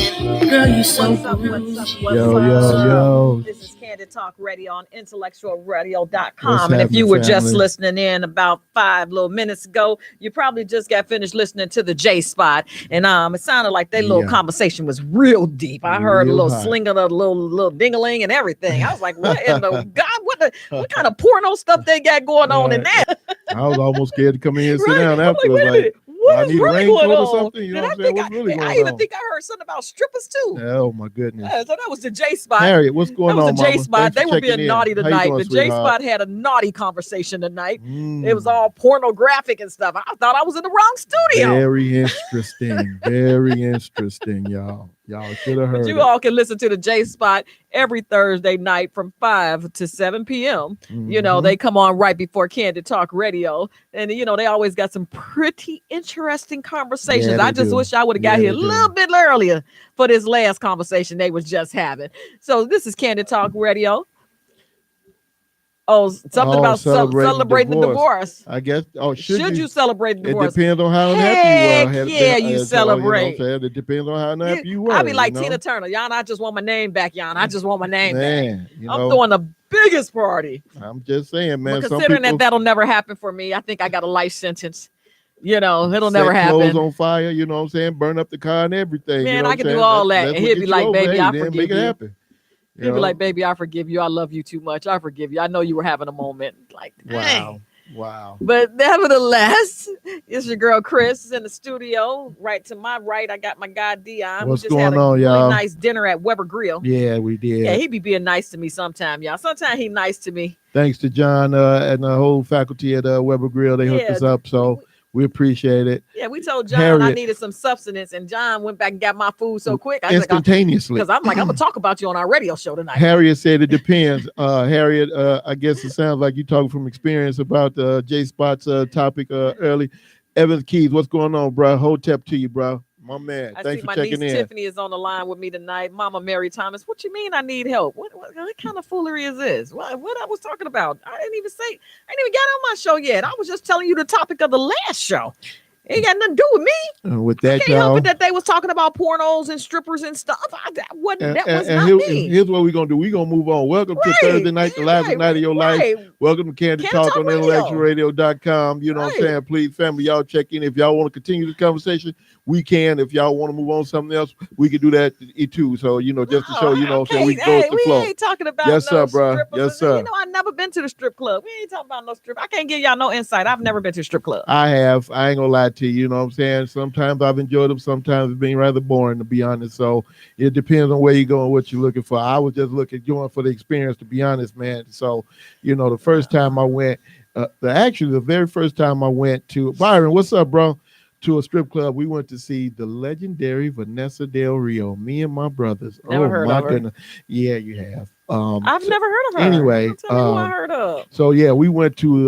Girl, you so Yo. This is Candid Talk Radio on IntellectualRadio.com. What's And if you happening, were just family? listening in about 5 little minutes ago, you probably just got finished listening to the J Spot. And it sounded like their little conversation was real deep. I heard a Real little hot. sling of a little ding-a-ling and everything. I was like, what in the God? What kind of porno stuff they got going on in there? I was almost scared to come in here and sit Right. down I'm afterwards. wait a minute. What I is need a really raincoat going or on? something. You know Did what I I'm saying? think What's really I going even on? think I heard something about strippers too. Oh my goodness. Yeah, so that was the J Spot. Harriet, what's going That was on, the J mama? Spot. Thanks They for were being checking in. naughty How you tonight. doing, The J sweetheart? Spot had a naughty conversation tonight. Mm. It was all pornographic and stuff. I thought I was in the wrong studio. Very interesting. Very interesting, y'all. Y'all should have heard But you it. all can listen to the J Spot every Thursday night from 5 to 7 p.m. You know, they come on right before Candid Talk Radio. And, you know, they always got some pretty interesting conversations. Yeah, they I just do. wish I would have got Yeah, here a they do. little bit earlier for this last conversation they was just having. So this is Candid Talk Radio. Oh, something about celebrating the divorce. I guess. Oh, Should you celebrate the It divorce? depends on how unhappy you are. Yeah, you celebrate. It depends on how unhappy you were. I'll be like you know? Tina Turner. Yana, I just want my name back, Yana. I just want my name back. Man, you I'm know, throwing the biggest party. I'm just saying, man. But Some considering people that that'll never happen for me, I think I got a life sentence. You know, it'll set never clothes happen. on fire. You know what I'm saying? Burn up the car and everything. Man, you know I what can I'm do saying? all that. That's And what he'll get be you like, over. baby, Hey, I then forgive make it you. happen. You He'll be know? like, baby, I forgive you. I love you too much. I forgive you. I know you were having a moment. Like, dang. Wow. But nevertheless, it's your girl Chris in the studio. Right to my right, I got my guy Dion. What's We just had going a on, really y'all? nice dinner at Weber Grill. Yeah, we did. Yeah, he be being nice to me sometime, y'all. Sometimes he nice to me. Thanks to John and the whole faculty at Weber Grill. They hooked us up, so we appreciate it. Yeah, we told John I Harriet, needed some substance, and John went back and got my food so quick. I instantaneously. Because I'm like, I'm going to talk about you on our radio show tonight. Harriet said it depends. Harriet, I guess it sounds like you talking from experience about J Spot's topic early. Evans Keys, what's going on, bro? Hotep to you, bro. My man. Thanks for checking in. My niece Tiffany is on the line with me tonight. Mama Mary Thomas. What you mean I need help? What kind of foolery is this? What I was talking about? I didn't even get on my show yet. I was just telling you the topic of the last show. It ain't got nothing to do with me. With that, I can't help it that they was talking about pornos and strippers and stuff. That was not me. Here's what we're going to do. We're going to move on. Welcome to Thursday night, the last night of your life. Welcome to Candid Talk on IntellectualRadio.com. You know what I'm saying? Please, family, y'all check in. If y'all want to continue the conversation, we can. If y'all want to move on to something else, we can do that too. So, you know, just to show, you know what I'm saying, we can go with the flow. We ain't talking about yes, no sir, bro. strippers. Yes, sir. You know, I never been to the strip club. We ain't talking about no strip. I can't give y'all no insight. I've never been to a strip club. I have. I ain't gonna lie to you. You know what I'm saying? Sometimes I've enjoyed them. Sometimes it's been rather boring, to be honest. So it depends on where you go and what you're looking for. I was just going for the experience, to be honest, man. So, you know, the first time I went, the very first time I went to Byron, what's up, bro? To a strip club, we went to see the legendary Vanessa Del Rio. Me and my brothers. Never heard of her. Goodness. Yeah, you have. I've never heard of her. Anyway, tell me who I heard of. So yeah, we went to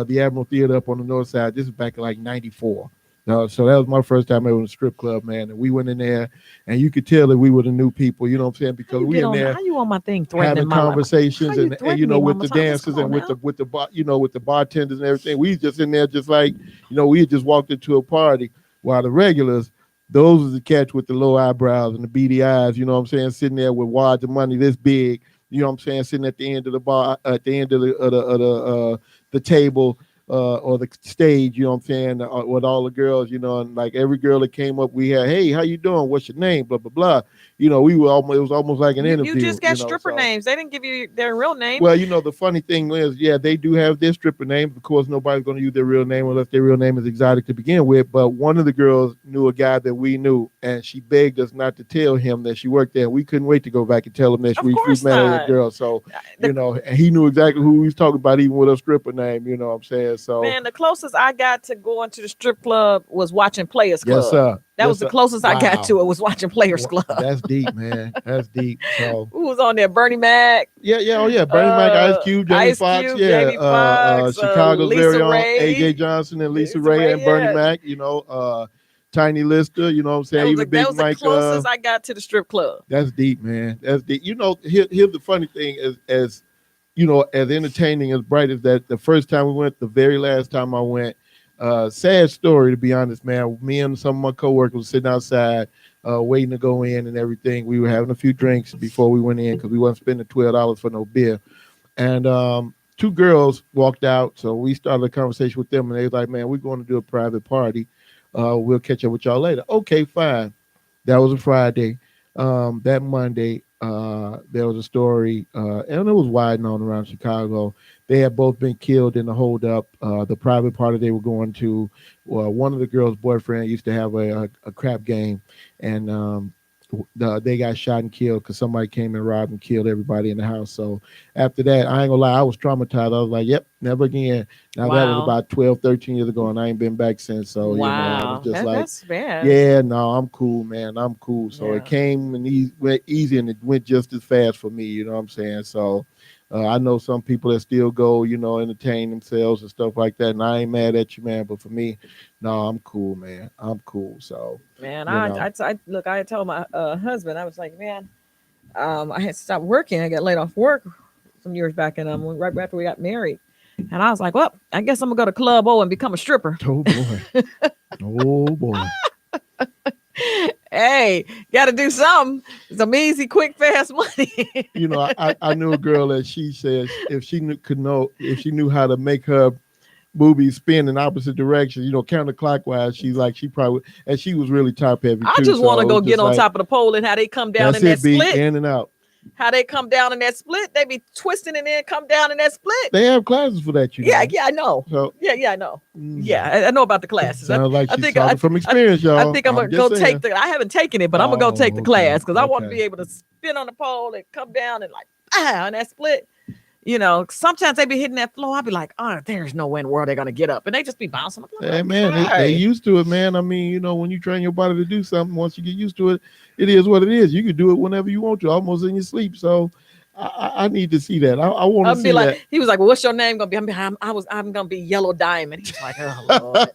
the Admiral Theater up on the north side. This is back in like '94. So that was my first time ever in a strip club, man. And we went in there, and you could tell that we were the new people. You know what I'm saying? Because we in there how you on my thing having conversations and you know with the dancers and with with the bartenders and everything. We just in there just like, you know, we had just walked into a party, while the regulars, those was the catch with the low eyebrows and the beady eyes. You know what I'm saying? Sitting there with wads of money this big. You know what I'm saying? Sitting at the end of the bar, at the end of the table. Or the stage, you know what I'm saying, with all the girls, you know, and like every girl that came up, we had, hey, how you doing? What's your name? Blah, blah, blah. You know, it was almost like an interview. You just got stripper names. They didn't give you their real name. Well, you know, the funny thing is, yeah, they do have their stripper names. Of course, nobody's going to use their real name unless their real name is exotic to begin with. But one of the girls knew a guy that we knew, and she begged us not to tell him that she worked there. We couldn't wait to go back and tell him that we met a girl. So, you know, and he knew exactly who he was talking about, even with a stripper name, you know what I'm saying? So, man, the closest I got to going to the strip club was watching Players Club. Yes, sir. That was the closest I got to it, was watching Players Club. That's deep, man. That's deep. So who was on there? Bernie Mac. Yeah. Oh, yeah. Bernie Mac, Ice Cube, Jamie Foxx. Yeah. Chicago's very own AJ Johnson and Lisa Ray and Bernie Mac. You know, Tiny Lister. You know what I'm saying? Even Big Mike. That was the closest I got to the strip club. That's deep, man. That's deep. You know, here's the funny thing as you know, as entertaining, as bright as that, the first time we went, the very last time I went, sad story, to be honest, man. Me and some of my coworkers were sitting outside. waiting to go in and everything. We were having a few drinks before we went in because we wasn't spending $12 for no beer. And two girls walked out, so we started a conversation with them, and they was like, "Man, we're going to do a private party. We'll catch up with y'all later." Okay, fine. That was a Friday. That Monday, there was a story, and it was wide known around Chicago. They had both been killed in the holdup. The private party they were going to, one of the girls' boyfriend used to have a crap game, and they got shot and killed because somebody came and robbed and killed everybody in the house. So after that, I ain't gonna lie, I was traumatized. I was like, yep, never again. Now that was about 12, 13 years ago, and I ain't been back since. So, I was just that's bad. yeah, no, I'm cool, man. I'm cool. So it came and went easy, and it went just as fast for me. You know what I'm saying? So I know some people that still go, entertain themselves and stuff like that. And I ain't mad at you, man. But for me, no, I'm cool, man. I'm cool. So, man, I had told my husband, I was like, man, I had stopped working. I got laid off work some years back, and right after we got married. And I was like, well, I guess I'm gonna go to Club O and become a stripper. Oh boy, oh boy. Hey, got to do something. Some easy, quick, fast money. I knew a girl that she said if she knew how to make her movies spin in opposite directions, counterclockwise, she probably, and she was really top heavy. I just want to go get on top of the pole and how they come down in that split. In and out. How they come down in that split, they be twisting and then come down in that split. They have classes for that, Yeah, I know. So, I know. Yeah, I know about the classes. Sounds like she's talking from experience, y'all. I think I'm gonna go take I haven't taken it, but I'm gonna go take the class because I want to be able to spin on the pole and come down and on that split. Sometimes they be hitting that floor. I'll be like, oh, there's no way in the world they're gonna get up, and they just be bouncing up. Hey, man, they used to it, man. I mean, when you train your body to do something, once you get used to it, it is what it is. You can do it whenever you want to, almost in your sleep. So I need to see that. I want to see that. He was like, well, what's your name gonna be? I'm gonna be Yellow Diamond. He's like, oh Lord.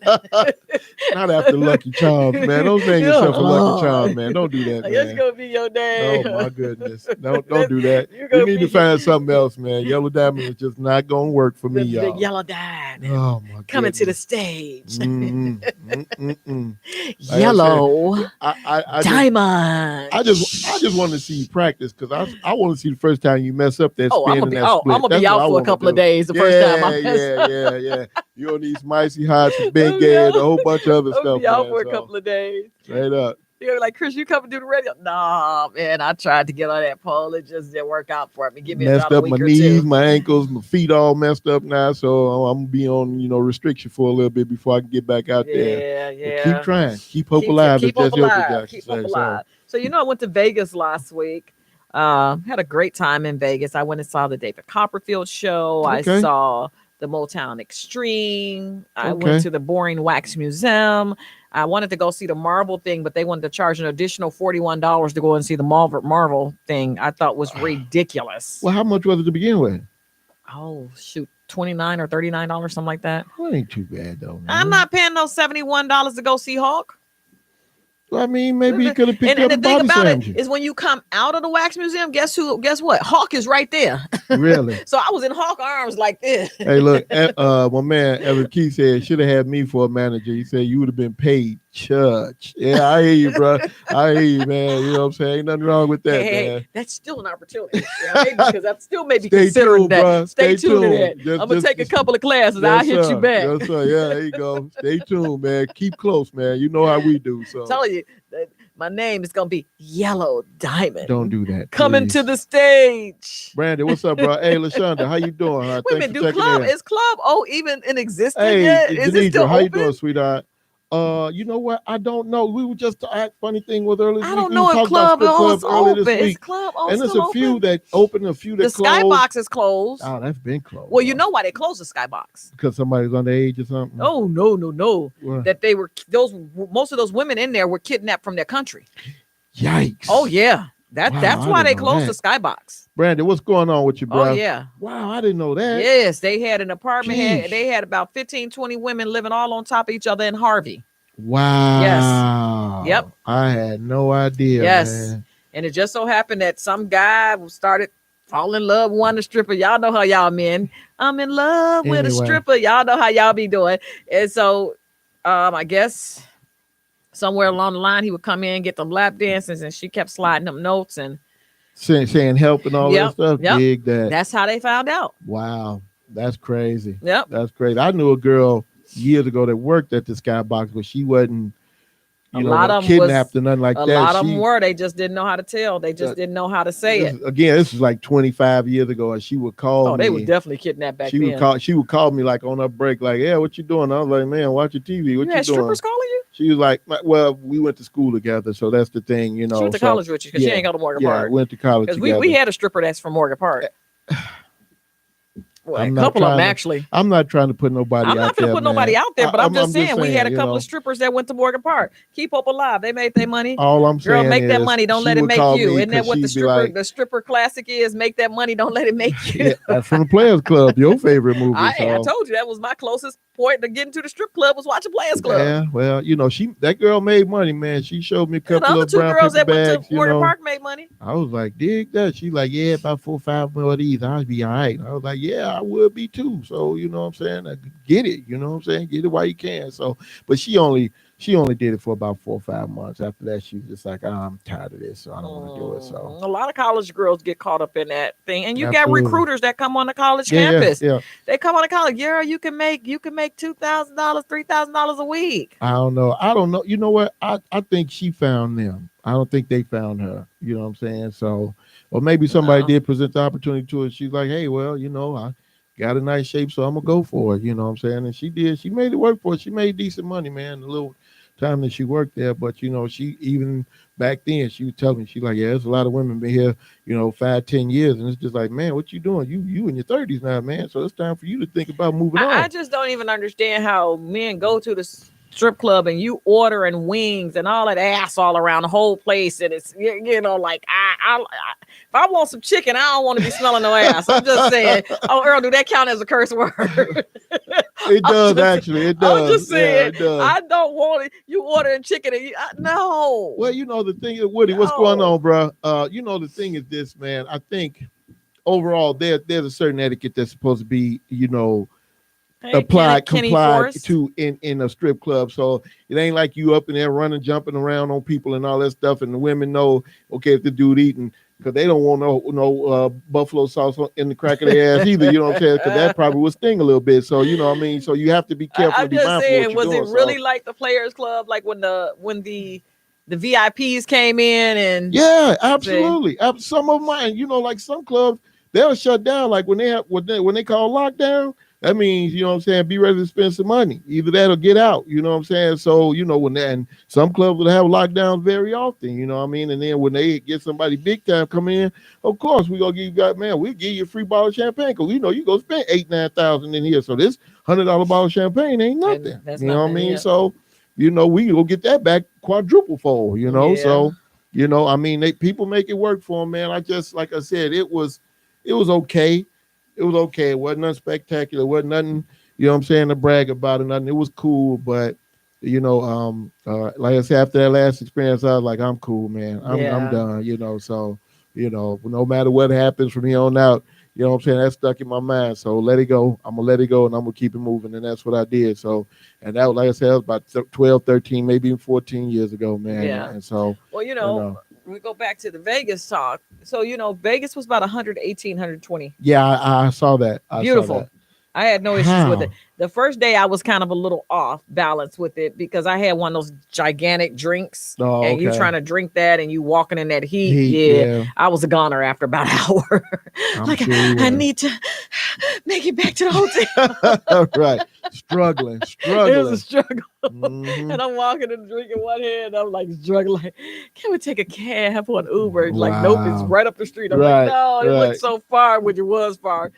Not after Lucky Charms, man. Don't name yourself a Lucky Charm, man. Don't do that, man. It's gonna be your name. Oh my goodness. Don't do that. We need to find something else, man. Yellow Diamond is just not gonna work for me, y'all. The Yellow Diamond. Oh my goodness. Coming to the stage. Yellow Diamond. I just want to see you practice because I want to see the first time you mess up that spin and that split. I'm gonna be out for a couple of days the first time I mess up. Yeah. You on these Micey Hots and Bengay and a whole bunch of other stuff. I'll be out for a couple of days. Straight up. You're like, Chris, you come and do the radio? Nah, man, I tried to get on that pole. It just didn't work out for me. Give me messed a up week my or knees, two. my ankles, my feet all messed up now. So I'm gonna be on, restriction for a little bit before I can get back out there. Yeah. But keep trying. Keep hope alive. Keep hope alive. Keep hope alive. So, I went to Vegas last week. Had a great time in Vegas. I went and saw the David Copperfield show. Okay. I saw the Motown Extreme. I went to the Boring Wax Museum. I wanted to go see the Marvel thing, but they wanted to charge an additional $41 to go and see the Marvel thing. I thought was ridiculous. Well, how much was it to begin with? Oh, shoot. $29 or $39, something like that. Well, ain't too bad, though, man. I'm not paying no $71 to go see Hulk. I mean, maybe you could have picked up the a thing body about sandwich. it is when you come out of the wax museum, guess what? Hulk is right there. Really? So I was in Hulk arms like this. Hey, look, my man Evan Key said should have had me for a manager. He said you would have been paid church. Yeah, I hear you, bro. I hear you, man. You know what I'm saying? Ain't nothing wrong with that, man. That's still an opportunity. Because I'm still maybe considering that. Bro. Stay tuned to that. I'm gonna take a couple of classes. I'll hit you back. Yes, sir. Yeah, there you go. Stay tuned, man. Keep close, man. You know how we do. So I'm telling you. My name is gonna be Yellow Diamond. Don't do that. Coming to the stage. Brandon, what's up, bro? Hey, LaShonda, how you doing? Huh? Wait a minute, is Club O even in existence hey, yet? Is it still how open? You doing, sweetheart? You know what? I don't know. We were just funny thing was earlier. I don't know if Club O is open. Is Club O and there's a few that open, a few that closed. The Skybox is closed. Oh, that's been closed. Well, you know why they closed the Skybox? Because somebody's underage or something. Oh no. What? That they were most of those women in there were kidnapped from their country. Yikes! Oh yeah, that's why they closed the Skybox. Brandon, what's going on with you, bro? Oh yeah. Wow, I didn't know that. Yes, they had an apartment. They had about 15, 20 women living all on top of each other in Harvey. Wow. Yes. Yep. I had no idea. Yes. Man. And it just so happened that some guy started falling in love with one stripper. Y'all know how y'all men. I'm in love with a stripper. Y'all know how y'all be doing. And so I guess somewhere along the line, he would come in, get them lap dances, and she kept sliding them notes and saying help and all that yep, stuff. yep. Dig that. That's how they found out. Wow, that's crazy. Yep. That's crazy. I knew a girl years ago that worked at the Skybox, but she wasn't, A lot of them kidnapped or nothing like a that. lot of them were. They just didn't know how to tell. They just didn't know how to say it. Again, this was like 25 years ago, and she would call me. Oh, they were definitely kidnapped back then. She would call me like on her break, like, "Yeah, what you doing?" I was like, "Man, watch your TV. What you had doing?" strippers calling you? She was like, "Well, we went to school together, so that's the thing, She went to college with you because she ain't go to Morgan Park. Yeah, went to college because together. we had a stripper that's from Morgan Park. Well, a couple of them actually. I'm not trying to put nobody out there. I'm not going to put nobody out there, but I'm just saying we had a couple of strippers that went to Morgan Park. Keep hope alive. They made their money. All I'm saying, girl, make that money. Don't let it make you. Isn't that what the stripper classic is? Make that money. Don't let it make you. Yeah, that's from the Players Club. Your favorite movie. I told you that was my closest point to getting to the strip club was watching Players Club. Yeah, well, that girl made money, man. She showed me a couple of two brown girls that bags, went to Morgan Park made money. I was like, dig that. She's like, yeah, about 4 or 5 more of these, I'd be all right. I was like, yeah, I would be too. So, you know what I'm saying? I get it, you know what I'm saying? Get it while you can. So, but she only did it for about 4 or 5 months. After that, she was just like, I'm tired of this, so I don't want to do it. So a lot of college girls get caught up in that thing. And you got recruiters that come on the college campus. Yeah. They come on the college. Yeah, you can make $2,000, $3,000 a week. I don't know. You know what? I think she found them. I don't think they found her. You know what I'm saying? So, or maybe somebody did present the opportunity to her. She's like, hey, well, I got a nice shape, so I'm gonna go for it. You know what I'm saying? And she did. She made it work for it. She made decent money, man. The little time that she worked there, but she even back then she was telling me, she's like, yeah, there's a lot of women been here, 5-10 years, and it's just like, man, what you doing? You in your 30s now, man. So it's time for you to think about moving on. I just don't even understand how men go to the strip club and you ordering wings and all that ass all around the whole place, and it's like if I want some chicken, I don't want to be smelling no ass. I'm just saying. Oh, Earl, do that count as a curse word? It does, actually. It does. I'm just saying. Yeah, I don't want it. You ordering chicken and no. Well, the thing is, Woody, what's going on, bro? The thing is this, man. I think overall there's a certain etiquette that's supposed to be, complied to in a strip club. So it ain't like you up in there running, jumping around on people and all that stuff, and the women know, okay, if the dude eating, because they don't want no buffalo sauce in the crack of their ass either, you know what I'm saying? Because that probably would sting a little bit. So you know what I mean. So you have to be careful. I'm just saying, was it really like the Players Club, like when the VIPs came in and yeah, absolutely. Some of mine, like some clubs, they'll shut down. Like when they call lockdown. That means, you know what I'm saying, be ready to spend some money. Either that or get out, you know what I'm saying? So, and some clubs will have lockdowns very often, you know what I mean? And then when they get somebody big time come in, of course, we're going to give you guys, man, we'll give you a free bottle of champagne because you go spend $8,000-9,000 in here. So this $100 bottle of champagne ain't nothing. You know what I mean? Yeah. So, we will get that back quadruple fold, Yeah. So, people make it work for them, man. Like I said, it was okay. It was okay. It wasn't nothing spectacular. It wasn't nothing, to brag about or nothing. It was cool, but like I said, after that last experience, I was like, I'm cool, man. I'm done, So, no matter what happens from here on out, you know what I'm saying? That stuck in my mind. So let it go. I'm going to let it go and I'm going to keep it moving. And that's what I did. So, and that, like I said, that was about 12, 13, maybe even 14 years ago, man. Yeah. And so, we go back to the Vegas talk. So, Vegas was about 118, 120. Yeah, I saw that. Beautiful. I had no issues with it. The first day I was kind of a little off balance with it because I had one of those gigantic drinks and you trying to drink that and you walking in that heat. Yeah. I was a goner after about an hour. I need to make it back to the hotel. Right. Struggling. It was a struggle. Mm-hmm. And I'm walking and drinking one hand. I'm like struggling. Can we take a cab or an Uber? Wow. Like, nope, it's right up the street. I'm like, no, it looked so far, which it was far.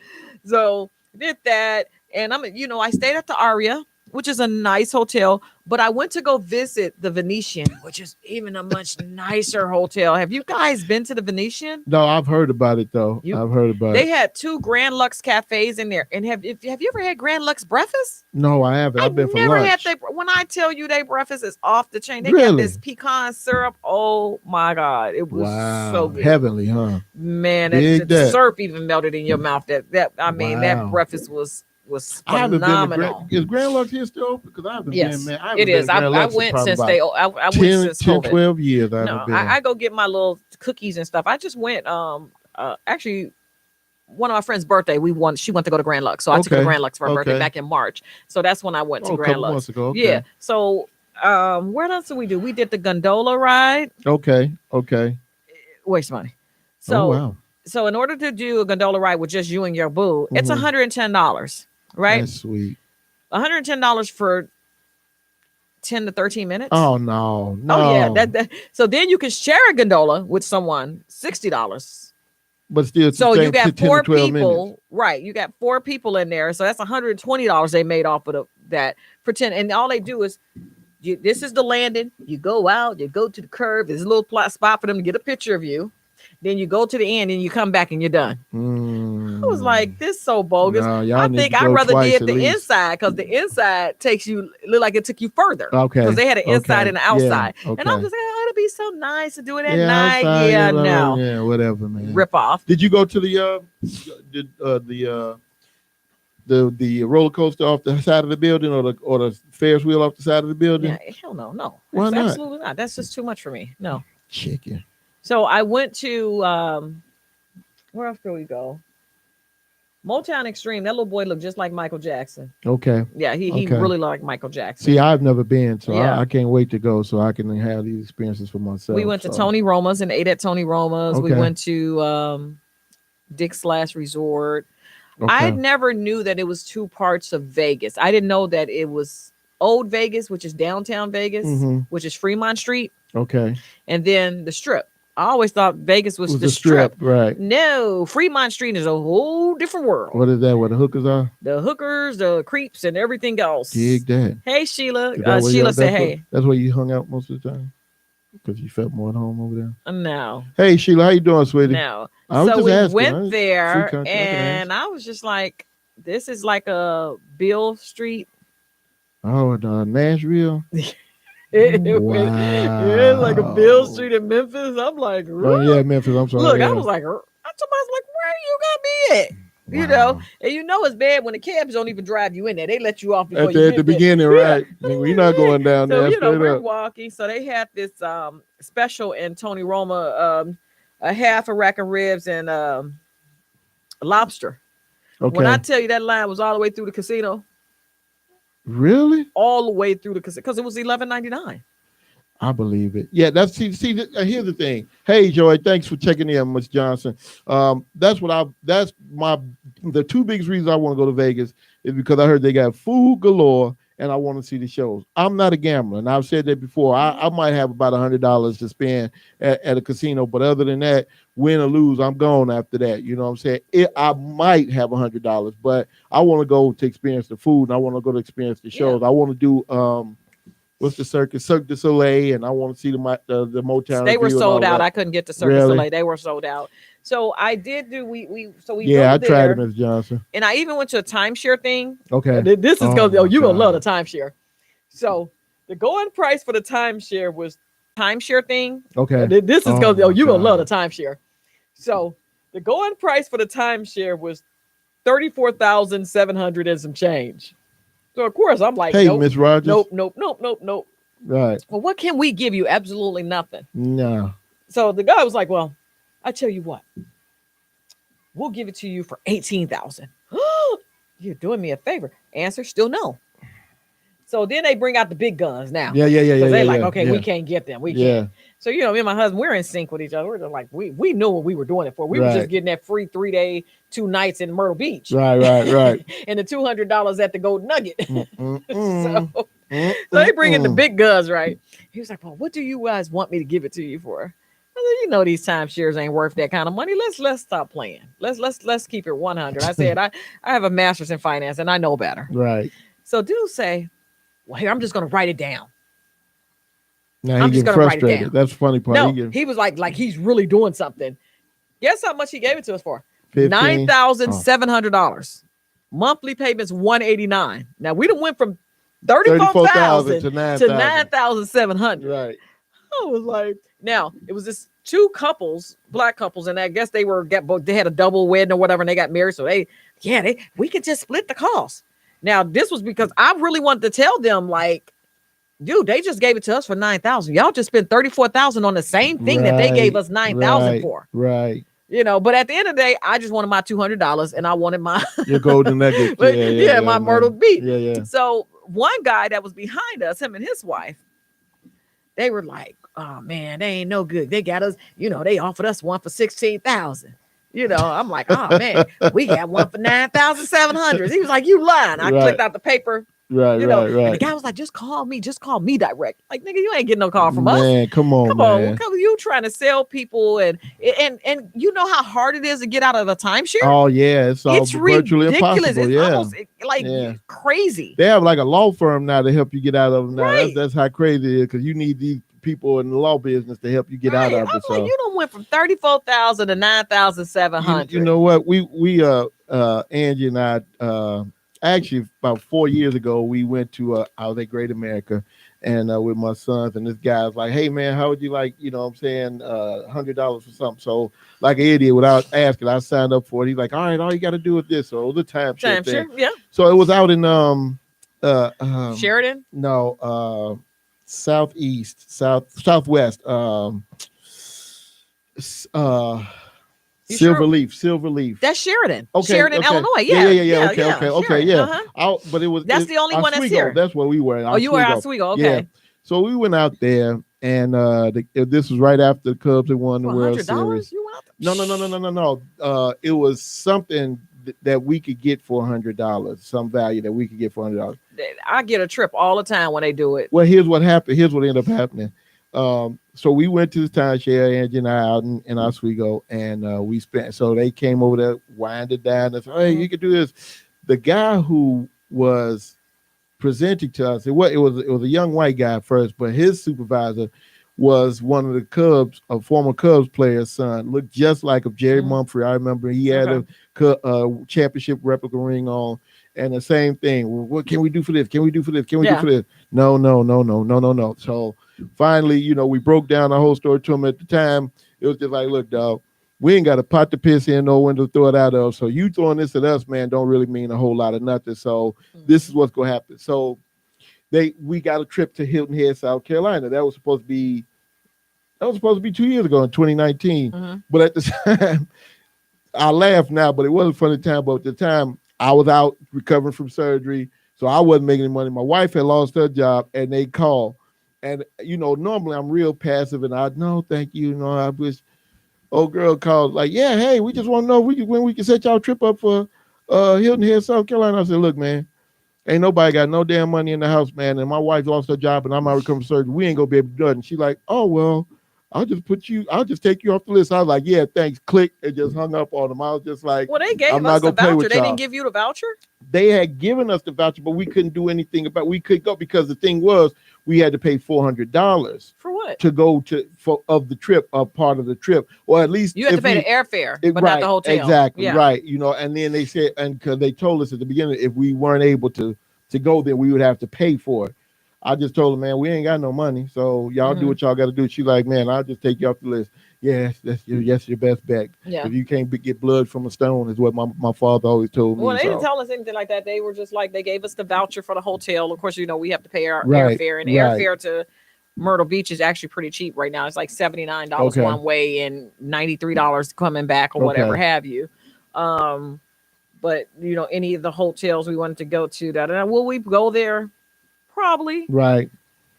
So did that. And I stayed at the Aria, which is a nice hotel, but I went to go visit the Venetian, which is even a much nicer hotel. Have you guys been to the Venetian? No, I've heard about it though. They had 2 Grand Lux cafes in there. And have you ever had Grand Lux breakfast? No, I haven't. I've been for never lunch. When I tell you they breakfast is off the chain, they really? got this pecan syrup. Oh my God. It was so good. Heavenly, huh? Man, the syrup even melted in your mouth. That breakfast was was I haven't phenomenal. Is Grand Lux here still open? Because I haven't Yes, been, man. I haven't it been is. to Grand I Lux in went probably since about I went 10, since 10, COVID. 12 years. I No, haven't been. I go get my little cookies and stuff. I just went. Actually, one of my friend's birthday, she went to go to Grand Lux, so I took her to Grand Lux for her birthday back in March. So that's when I went to a Grand couple Lux. months ago. Okay. Yeah. So where else did we do? We did the gondola ride. Okay. Waste money. Oh So wow. so in order to do a gondola ride with just you and your boo, it's Mhm. $110, right? That's sweet. $110 for 10 to 13 minutes. Oh no. Oh yeah. So then you can share a gondola with someone, $60. But still, So you got 10 to 4 12 people, minutes. right? You got 4 people in there, so that's $120 they made off of that for 10. And all they do is, this is the landing. You go out, you go to the curve. There's a little spot for them to get a picture of you. Then you go to the end and you come back and you're done. I was like, this is so bogus. No, I think I'd rather did the inside, because the inside look like it took you further. Okay. Because they had an inside and an outside. Yeah. Okay. And I'm just like, oh, it'd be so nice to do it at Yeah, night. outside, Yeah, blah, blah, no. Yeah, whatever, man. Rip off. Did you go to the roller coaster off the side of the building, or the Ferris wheel off the side of the building? Yeah, hell no. Why not? Absolutely not. That's just too much for me. No. Chicken. So I went to where else did we go? Motown Extreme. That little boy looked just like Michael Jackson. Okay. Yeah, he really looked like Michael Jackson. See, I've never been, so Yeah. I can't wait to go so I can have these experiences for myself. We went to Tony Roma's and ate at Tony Roma's. We Okay. went to Dick's Last Resort. Okay. I never knew that it was 2 parts of Vegas. I didn't know that it was Old Vegas, which is downtown Vegas, Mhm. which is Fremont Street, Okay. and then the Strip. I always thought Vegas was It was the the Strip. right? No, Fremont Street is a whole different world. What is that? Where the hookers are? The hookers, the creeps, and everything else. Dig that. Hey, Sheila. Is that where Sheila said, that's hey. That's where you hung out most of the time, because you felt more at home over there. No. Hey, Sheila, how you doing, sweetie? No. I was So just we asking. went there, Free country, I can and I was just like, this is like a Bill Street. Oh, Nashville. Yeah, like a Bill Street in Memphis. I'm like, Oh, yeah, Memphis. I'm sorry. look, yeah. I was like, somebody's like, where you got me at? You know, and it's bad when the cabs don't even drive you in there. They let you off before at you the get there. beginning, right? We're not going down So, there. Straight we're up. walking. So they had this special in Tony Roma, a half a rack of ribs and lobster. Okay. When I tell you that line was all the way through the casino, Really? all the way through the casino, because it was $11.99. I believe it. Yeah, that's here's the thing. Hey, Joy, thanks for checking in, Ms. Johnson. The 2 biggest reasons I want to go to Vegas is because I heard they got food galore and I want to see the shows. I'm not a gambler, and I've said that before. I might have about $100 to spend at a casino, but other than that, win or lose, I'm gone after that. You know what I'm saying? I might have $100, but I want to go to experience the food, and I want to go to experience the shows. I want to do what's the Cirque du Soleil, and I want to see the Motown. They were sold out. That. I couldn't get to Cirque du Soleil. They were sold out. So I did do Yeah, I there, tried it, Ms. Johnson. and I even went to a timeshare thing. Okay. This is you're gonna love the God. timeshare. So the going price for the timeshare was timeshare thing. Okay. This is you're gonna love the God. timeshare. So the going price for the timeshare was $34,700 and some change. So of course I'm like, Hey, nope, Miss Rogers. nope. Right. Well, what can we give you? Absolutely nothing. No. So the guy was like, well, I tell you what, we'll give it to you for $18,000. You're doing me a favor. Answer, still no. So then they bring out the big guns now. Yeah. Because they're like, yeah, okay, yeah. we can't get them. We Yeah. can't. So, me and my husband, we're in sync with each other. We're just like, we knew what we were doing it for. We were Right. just getting that free 3-day, 2 nights in Myrtle Beach. Right. And the $200 at the Golden Nugget. Mm-mm. So they bring in the big guns, right? He was like, well, what do you guys want me to give it to you for? I said, these timeshares ain't worth that kind of money. Let's stop playing. Let's keep it 100. I said, I have a master's in finance and I know better. Right. So dude say, well, here, I'm just going to write it down. Now I'm he's just getting gonna write it frustrated. down. That's the funny part. No, he was like he's really doing something. Guess how much he gave it to us for? 15? $9,700. Monthly payments $189. Now we done went from $34,000 to to $9,700. Right. I was like, now it was this two couples, black couples, and I guess they had a double wedding or whatever, and they got married. So we could just split the cost. Now, this was because I really wanted to tell them, like, dude, they just gave it to us for $9,000. Y'all just spent $34,000 on the same thing that they gave us $9,000 for. Right. But at the end of the day, I just wanted my $200 and I wanted my your golden nugget. my Myrtle Beach. Yeah. So one guy that was behind us, him and his wife, they were like, "Oh man, they ain't no good. They got us, they offered us one for $16,000. I'm like, "Oh man, we got one for $9,700." He was like, "You lying." I clicked out the paper. Right. And the guy was like, just call me direct. Like, nigga, you ain't getting no call from us. Man, come on, man. Come on. You trying to sell people and you know how hard it is to get out of the timeshare? Oh yeah, it's virtually ridiculous. impossible. It's almost crazy. They have like a law firm now to help you get out of them now. Right. That's how crazy it is, because you need these people in the law business to help you get out of it. So like, you done went from 34,000 to 9,700. You know what? We Angie and I actually about 4 years ago we went to I was at Great America and with my sons, and this guy was like, "Hey man, how would you like, $100 for something?" So like an idiot, without asking, I signed up for it. He's like, "All right, all you got to do is this." So the timeshare thing. Yeah. So it was out in Sheridan? No, southwest. Silverleaf. That's Sheridan. Okay, Sheridan, okay. Illinois. Yeah. Okay. Yeah. Uh-huh. But it was that's the only one that's here. That's where we were. You were at Oswego. Okay. Yeah. So we went out there, and this was right after the Cubs had won the World Series. You went out No. It was something that we could get for $100. Some value that we could get for $100. I get a trip all the time when they do it. Well, here's what happened. Here's what ended up happening. So we went to the timeshare, Angie and I, out in Oswego, and we spent. So they came over there, winded down, and said, "Hey, you can do this." The guy who was presenting to us, it was a young white guy first, but his supervisor was one of the Cubs, a former Cubs player's son, looked just like a Jerry Mumphrey. I remember he had a championship replica ring on. And the same thing. Well, what can we do for this? Can we do for this? Can we do for this? No. So finally, we broke down the whole story to him. At the time, it was just like, "Look, dog, we ain't got a pot to piss in, no window to throw it out of. So you throwing this at us, man, don't really mean a whole lot of nothing. So this is what's gonna happen." So we got a trip to Hilton Head, South Carolina. That was supposed to be 2 years ago in 2019. But at the time, I laugh now, but it wasn't a funny time. But at the time, I was out recovering from surgery, so I wasn't making any money. My wife had lost her job, and they called. And, normally I'm real passive, and no, thank you. I wish. Old girl called, like, "Yeah, hey, we just want to know when we can set y'all trip up for Hilton Head, South Carolina." I said, "Look, man, ain't nobody got no damn money in the house, man, and my wife lost her job, and I'm out recovering from surgery. We ain't going to be able to do it." And she's like, "Oh, well, I'll just take you off the list." I was like, "Yeah, thanks." Click, and just hung up on them. I was just like, "Well, they gave us the voucher. They didn't give you the voucher?" They had given us the voucher, but we couldn't do anything about it. We could go because the thing was we had to pay $400 for what? To go of the trip, a part of the trip, or at least you had to pay the airfare, but not the hotel. Exactly, right. And then they said, and because they told us at the beginning, if we weren't able to go there, we would have to pay for it. I just told her, "Man, we ain't got no money, so y'all do what y'all got to do." She's like, "Man, I'll just take you off the list." Yeah, that's your best bet. Yeah. If you can't get blood from a stone, is what my father always told me. Well, they didn't tell us anything like that. They were just like, they gave us the voucher for the hotel. Of course, we have to pay our airfare, and airfare to Myrtle Beach is actually pretty cheap right now. It's like $79 one way and $93 coming back or whatever have you. But any of the hotels we wanted to go to, will we go there? Probably. Right.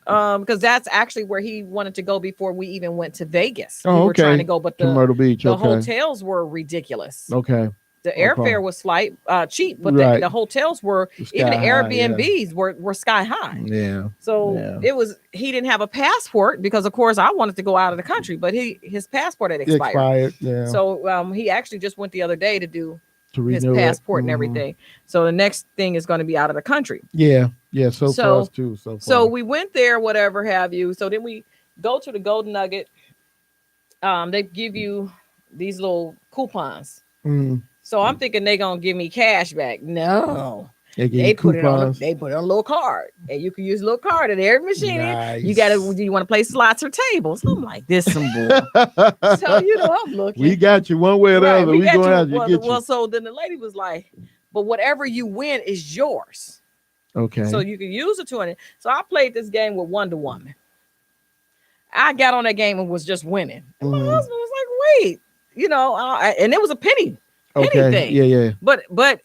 Because that's actually where he wanted to go before we even went to Vegas. We were trying to go, but the Myrtle Beach, the hotels were ridiculous. Okay. The airfare was cheap, but the hotels were, even the Airbnbs were sky high. Yeah. So he didn't have a passport because, of course, I wanted to go out of the country, but his passport had expired. Yeah. So he actually just went the other day to do his renew passport and everything. So the next thing is going to be out of the country. Yeah. So for us too. So we went there, whatever have you. So then we go to the Golden Nugget. They give you these little coupons. So I'm thinking they're going to give me cash back. No. They put it on. They put it on a little card, and you can use a little card at every machine. Nice. You got to. Do you want to play slots or tables? I'm like, this some bull. So I'm looking. We got you one way or the other. We going out. Well, so then the lady was like, "But whatever you win is yours." Okay. So you can use it 200. So I played this game with Wonder Woman. I got on that game and was just winning. And my husband was like, "Wait, and it was a penny thing." Yeah. But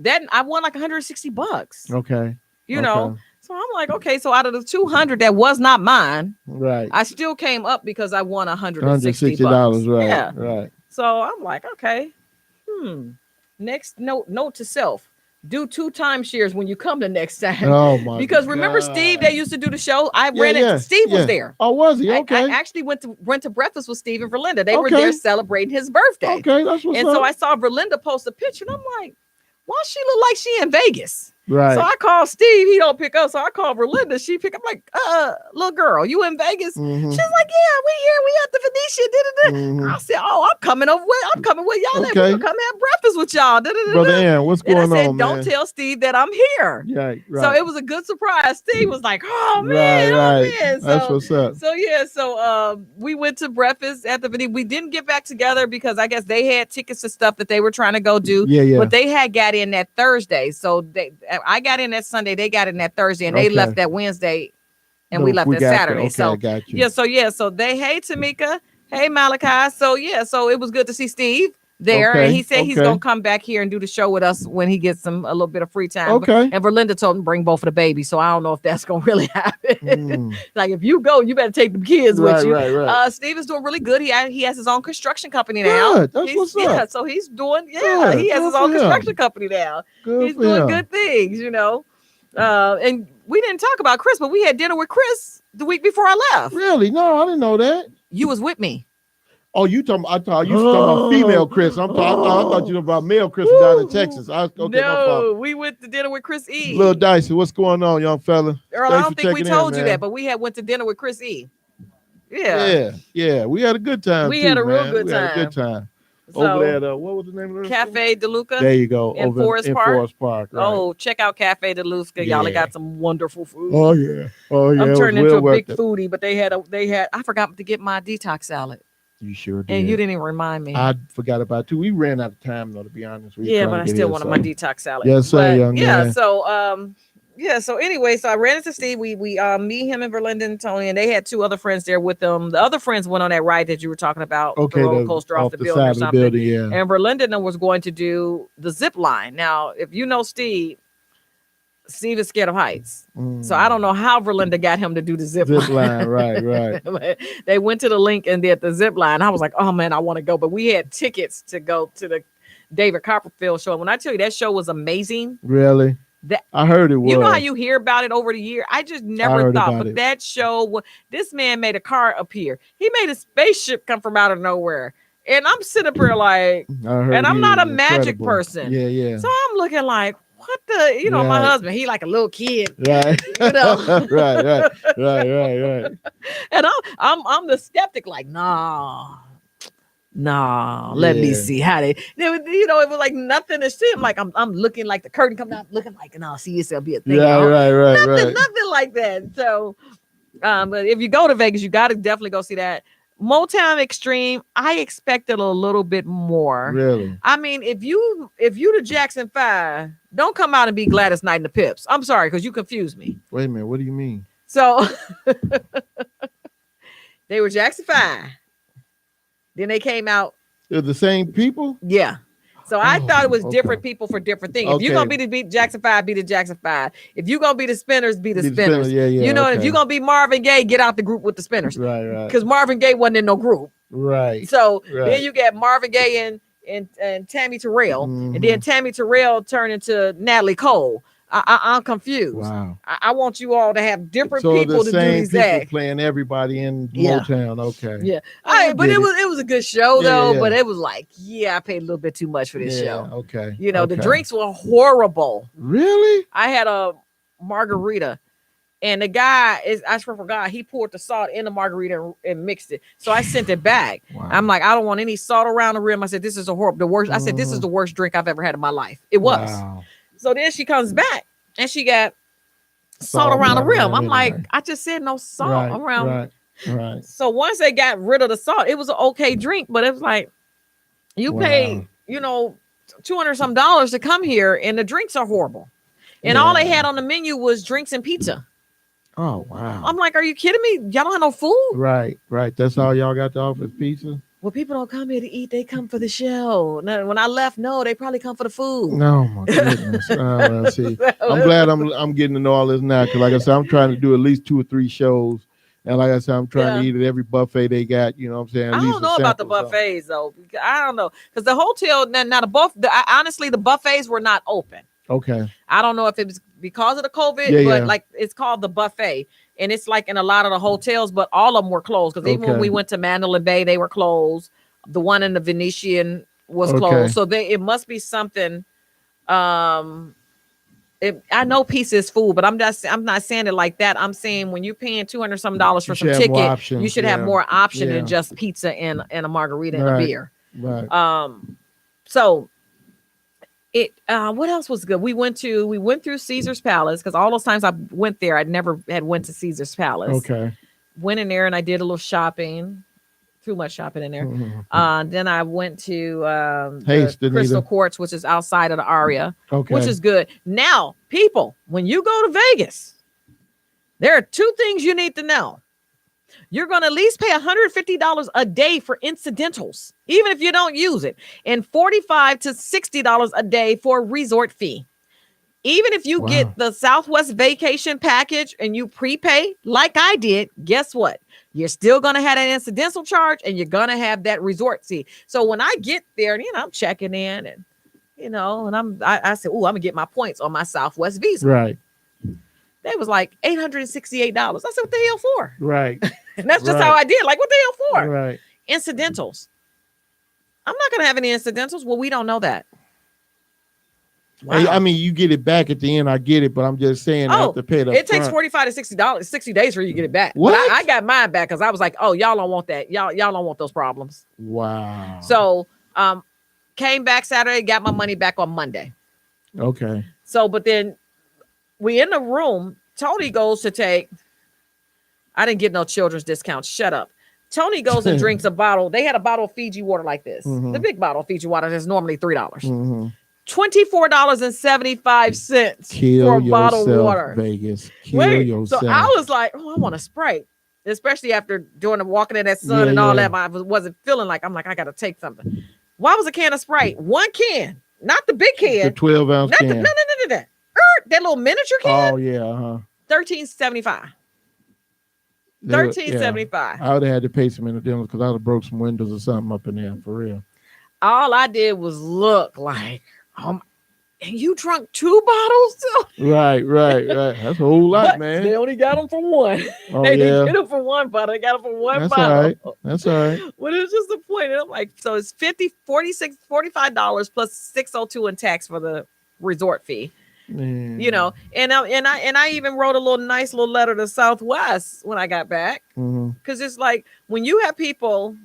then I won like $160. Okay. So I'm like, okay. So out of the 200 that was not mine, right, I still came up because I won $160. Right. Yeah. Right. So I'm like, okay. Next note to self. Do 2 timeshares when you come the next time. Oh my! Because remember Steve, they used to do the show. I ran it. Steve was there. Oh, was he? Okay. I actually went to breakfast with Steve and Verlinda. They were there celebrating his birthday. Okay, that's what's up. So I saw Verlinda post a picture, and I'm like, why she look like she in Vegas? Right. So I called Steve. He don't pick up. So I called Verlinda. She pick up. Like, little girl, you in Vegas? Mm-hmm. She's like, yeah, we here. We at the Venetian. I said, oh, I'm coming with y'all. Okay. We'll come have breakfast with y'all. Brother Ann, what's going on, man? Don't tell Steve that I'm here. Yeah, right. So it was a good surprise. Steve was like, oh man, right. Oh, man. So, that's what's up. So we went to breakfast at the Venetian. We didn't get back together because I guess they had tickets to stuff that they were trying to go do. Yeah. But they had got in that Thursday. So I got in that Sunday, they got in that Thursday, and they left that Wednesday, and we left that Saturday. Okay, so got you. So they, hey Tamika, hey Malachi. So it was good to see Steve there, and he said he's gonna come back here and do the show with us when he gets a little bit of free time. Okay. And Verlinda told him to bring both of the babies, so I don't know if that's gonna really happen. Like if you go, you better take the kids with you. Right. Steve is doing really good. He has his own construction company now. Good. That's what's up. Yeah, so he's doing. Yeah, he has his own construction company now. He's doing good things, And we didn't talk about Chris, but we had dinner with Chris the week before I left. Really? No, I didn't know that. You was with me. Oh, you talking? I thought you talking about female Chris. I thought you were about male Chris down in Texas. No, we went to dinner with Chris E. Little Dicey, what's going on, young fella? Earl, I don't think we told you that, but we went to dinner with Chris E. Yeah. We had a good time. We had a real good time. Over there at what was the name of it? Cafe DeLuca. There you go. In over Forest in Park. Forest Park. Right. Oh, check out Cafe DeLuca. Y'all got some wonderful food. Oh yeah. I'm turning into a big foodie, but they had. I forgot to get my detox salad. You sure did. And you didn't even remind me. I forgot about it too. We ran out of time though, to be honest. But I still wanted my detox salad. Yes, sir, young man. So anyway, so I ran into Steve. We me, him, and Verlinda and Tony, and they had 2 other friends there with them. The other friends went on that ride that you were talking about. Okay, the roller coaster off the building or something. And Verlinda was going to do the zip line. Now, if you know Steve is scared of heights. So I don't know how Verlinda got him to do the zip line. Right. They went to the link and did the zip line. I was like, oh man, I want to go. But we had tickets to go to the David Copperfield show. When I tell you that show was amazing. Really? I heard it was. You know how you hear about it over the year? I just never thought. But that show, this man made a car appear. He made a spaceship come from out of nowhere. And I'm sitting up here like, and I'm not a magic person. Yeah. So I'm looking like, what the, my husband, he like a little kid. Right. Right. And I'm the skeptic, like, let me see how they, it was like nothing to see. Like I'm looking like the curtain coming out, looking like, see yourself be a thing. Nothing like that. So, but if you go to Vegas, you got to definitely go see that. Motown Extreme, I expected a little bit more. Really? I mean, if you the Jackson 5, don't come out and be Gladys Knight and the Pips. I'm sorry, because you confused me. Wait a minute, what do you mean? So they were Jackson 5. Then they came out. They're the same people? Yeah. So I thought it was different people for different things. If you're going to be the Jackson 5, be the Jackson 5. If you're going to be the Spinners, be the Spinners. Yeah. If you're going to be Marvin Gaye, get out the group with the Spinners. Right. Because Marvin Gaye wasn't in no group. Right. So then you get Marvin Gaye and Tammy Terrell. And then Tammy Terrell turned into Natalie Cole. I'm confused. Wow. I want you all to have different people to do these acts. Playing everybody in Motown. Okay. Yeah. But it was a good show though. Yeah. But it was like, I paid a little bit too much for this show. Okay. The drinks were horrible. Really? I had a margarita. And the guy I swear for God, he poured the salt in the margarita and mixed it. So I sent it back. Wow. I'm like, I don't want any salt around the rim. I said, this is the worst. I said, this is the worst drink I've ever had in my life. It was. Wow. So then she comes back and she got salt around the rim. I'm like, I just said no salt around. Right. So once they got rid of the salt, it was an okay drink, but it was like you pay, $200 some to come here, and the drinks are horrible. And all they had on the menu was drinks and pizza. Oh wow! I'm like, are you kidding me? Y'all don't have no food? Right. That's all y'all got to offer is pizza. Well, people don't come here to eat; they come for the show. Now, when I left, no, they probably come for the food. No, my goodness. See, I'm glad I'm getting to know all this now, because like I said, I'm trying to do at least 2 or 3 shows. And like I said, I'm trying to eat at every buffet they got. You know what I'm saying? I don't know about the buffets though. I don't know, because the hotel honestly, the buffets were not open. Okay. I don't know if it was because of the COVID, but like it's called the buffet, and it's like in a lot of the hotels, but all of them were closed, because even when we went to Mandalay Bay, they were closed. The one in the Venetian was closed, so it must be something. I know pizza is food, but I'm not saying it like that. I'm saying when you're paying $200 some for some ticket, you should have more option than just pizza and a margarita and a beer. Right. So what else was good? We went through Caesar's Palace, because all those times I went there, I'd never had went to Caesar's Palace. Okay. Went in there and I did a little shopping. Too much shopping in there. Mm-hmm. Then I went to the Crystal Quartz, which is outside of the Aria, which is good. Now, people, when you go to Vegas, there are 2 things you need to know. You're going to at least pay $150 a day for incidentals, even if you don't use it, and $45 to $60 a day for a resort fee. Even if you get the Southwest vacation package and you prepay like I did, guess what? You're still going to have an incidental charge, and you're going to have that resort fee. So when I get there, I'm checking in, and, and I said, I'm going to get my points on my Southwest Visa. Right. They was like $868. I said, what the hell for? Right. And that's just how I did. Like, what the hell for? Right. Incidentals. I'm not going to have any incidentals. Well, we don't know that. Wow. I mean, you get it back at the end. I get it, but I'm just saying, I have to pay it takes $45 to $60, 60 days for you to get it back. What? But I got mine back, because I was like, oh, y'all don't want that. Y'all don't want those problems. Wow. So, came back Saturday, got my money back on Monday. Okay. So, but then we in the room. Tony goes to take. I didn't get no children's discount. Shut up. Tony goes and drinks a bottle. They had a bottle of Fiji water like this. Mm-hmm. The big bottle of Fiji water is normally $3. Mm-hmm. $24.75 for a bottle of water. Vegas. Kill yourself. So I was like, I want a Sprite, especially after doing the walking in that sun and all that. I wasn't feeling like, I'm like, I got to take something. Why was a can of Sprite? 1 can, not the big can. The 12-ounce can. No. That little miniature can. Oh yeah. $13.75. $13.75. I would have had to pay some incidentals, because I would have broke some windows or something up in there, for real. All I did was look like, and you drunk 2 bottles? Right. That's a whole lot, man. They only got them for 1. They didn't get them for 1 bottle. They got them for 1 bottle. That's all right. Well, it's just the point. And I'm like, so it's $45 plus $602 in tax for the resort fee. And I even wrote a nice little letter to Southwest when I got back, because it's like, when you have people,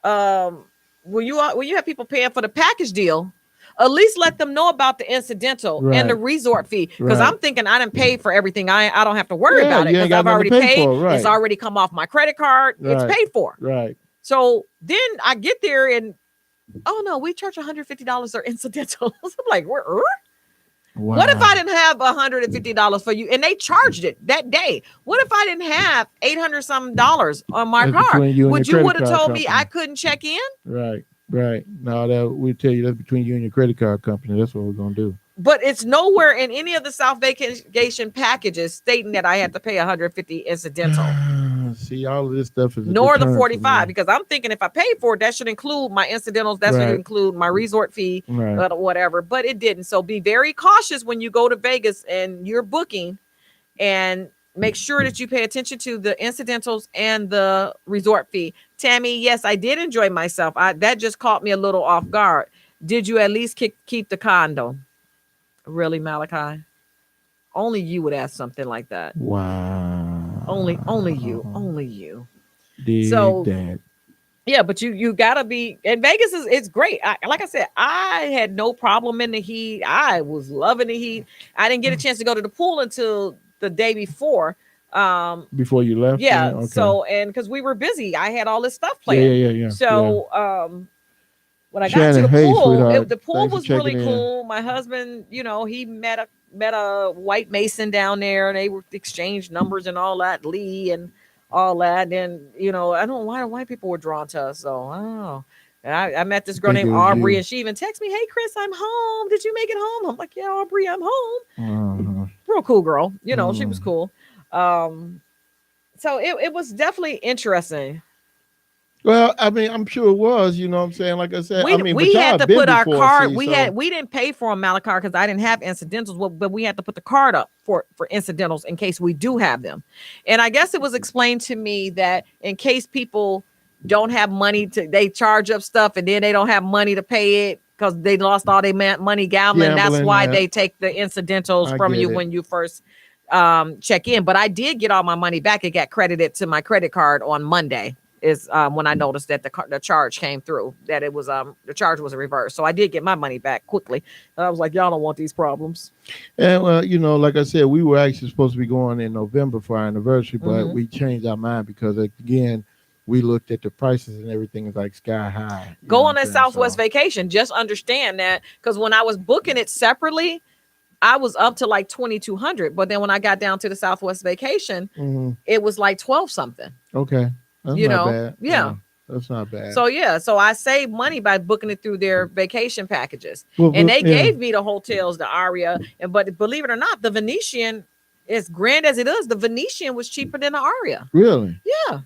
when you have people paying for the package deal, at least let them know about the incidental and the resort fee. Because I'm thinking I didn't pay for everything. I don't have to worry about it, because I've already paid. It's already come off my credit card. It's paid for. Right. So then I get there and, oh no, we charge $150 for incidentals. I'm like, Wow. What if I didn't have $150 for you, and they charged it that day? What if I didn't have $800 some on my card? Would you have told me I couldn't check in? Right. No, we tell you that's between you and your credit card company. That's what we're gonna do. But it's nowhere in any of the South vacation packages stating that I had to pay $150 incidental. See, all of this stuff is nor the 45, because I'm thinking if I pay for it, that should include my incidentals. That should include my resort fee, whatever. But it didn't. So be very cautious when you go to Vegas and you're booking, and make sure that you pay attention to the incidentals and the resort fee. Tammy, yes, I did enjoy myself. That just caught me a little off guard. Did you at least keep the condo? Really, Malachi? Only you would ask something like that. Wow. Only you. Dig that. Yeah, but you gotta be, and Vegas is it's great. Like I said, I had no problem in the heat. I was loving the heat. I didn't get a chance to go to the pool until the day before. Before you left Yeah, there? Okay. so and because we were busy, I had all this stuff Yeah, yeah, planned. yeah, yeah, yeah. So when I got to Shannon, the hey, pool, sweetheart. the pool Thanks for was really checking in. cool. My husband, he met a white mason down there, and they were exchanged numbers and all that, Lee and all that. And I don't know why white people were drawn to us. So I don't know. And I met this I girl think named it was Aubrey, you. and she even texted me, "Hey, Chris, I'm home. Did you make it home?" I'm like, "Yeah, Aubrey, I'm home." Uh-huh. Real cool girl. She was Mm. cool. Um, so it was definitely interesting. Well, I mean, I'm sure it was. You know what I'm saying? Like I said, I we mean, but we y'all had have to been put our before, card. see, We so had we didn't pay for a Malacard because I didn't have incidentals. But we had to put the card up for incidentals in case we do have them. And I guess it was explained to me that in case people don't have money they charge up stuff and then they don't have money to pay it because they lost all their money gambling. That's gambling. why they take the incidentals I from get you it. when you first check in. But I did get all my money back. It got credited to my credit card on Monday is when I noticed that the charge came through, that it was the charge was reversed. So I did get my money back quickly. And I was like, y'all don't want these problems. And well, like I said, we were actually supposed to be going in November for our anniversary, but Hmm. we changed our mind because again, we looked at the prices and everything is like sky high. You Go know what on I'm that saying? Southwest So, vacation. Just understand that because when I was booking it separately, I was up to like 2,200. But then when I got down to the Southwest vacation, mhm. it was like 12 something. Okay, that's You not know, bad. yeah. Yeah, that's not bad. So yeah, so I saved money by booking it through their vacation packages, and Well, they yeah, gave me the hotels, the Aria, and but believe it or not, the Venetian, as grand as it is, the Venetian was cheaper than the Aria. really. Yeah,